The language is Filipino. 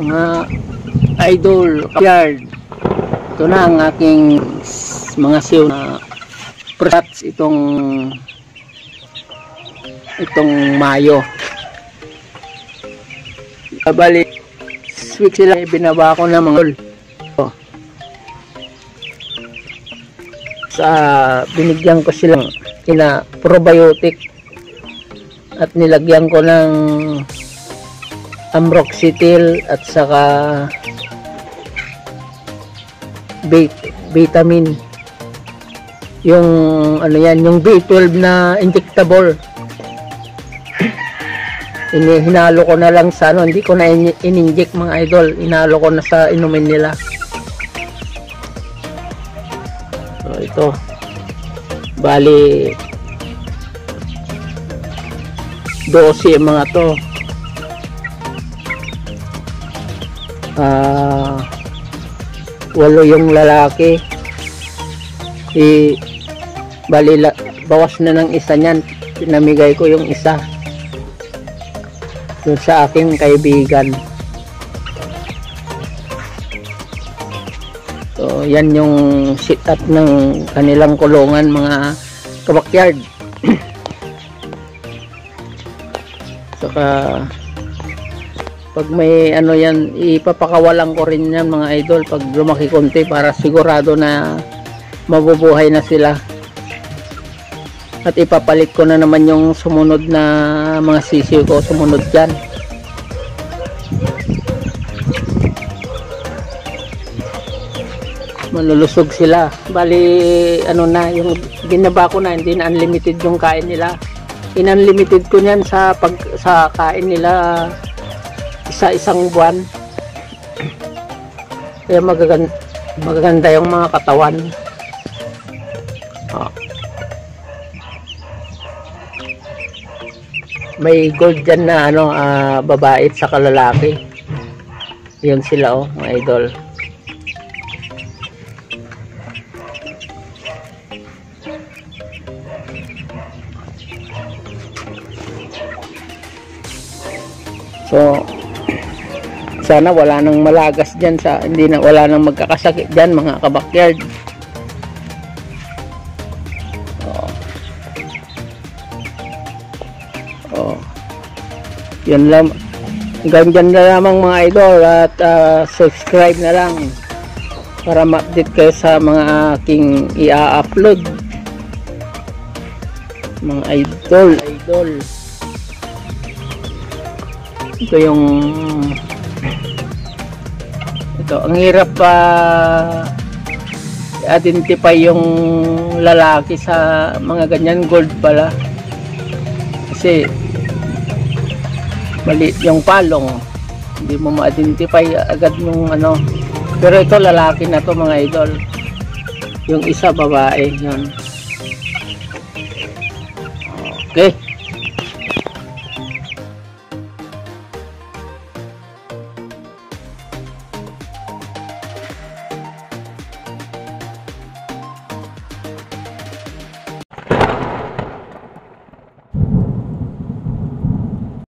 mga idol yard. Ito na ang aking mga siw na products itong Mayo. Bali sweet sila, binaba ko na mga sa binigyan ko silang probiotic at nilagyan ko ng amroxetil at saka vitamin, yung ano yan, yung B12 na injectable. Hinalo ko na lang sa ano, hindi ko na in-inject mga idol, hinalo ko na sa inumin nila. So ito bali 12 mga to. 8 yung lalaki. Bali bawas na ng isa niyan, pinamigay ko yung isa dun sa aking kaibigan. So yan yung sit up ng kanilang kulungan mga kabakyard. Saka pag may ano yan, ipapakawalan ko rin yan mga idol pag lumaki konti para sigurado na mabubuhay na sila. At ipapalit ko na naman yung sumunod na mga sisiw ko, sumunod dyan. Malulusog sila. Bali ano na, yung ginaba ko na, hindi na unlimited yung kain nila. In-unlimited ko niyan sa kain nila isang buwan. Kaya magaganda yung mga katawan. May gold dyan na ano, babae at saka lalaki. Yun sila mga idol. So sana wala nang malagas dyan, wala nang magkakasakit dyan mga kabakyard. Yan lang, ganyan na lamang mga idol, at subscribe na lang para ma-update kayo sa mga aking i-upload mga idol. Ito yung ang hirap pa identify yung lalaki sa mga ganyan gold pala kasi maliit yung palong, hindi mo ma-identify agad yung ano. Pero ito lalaki na to mga idol, yung isa babae. Yun. Okay.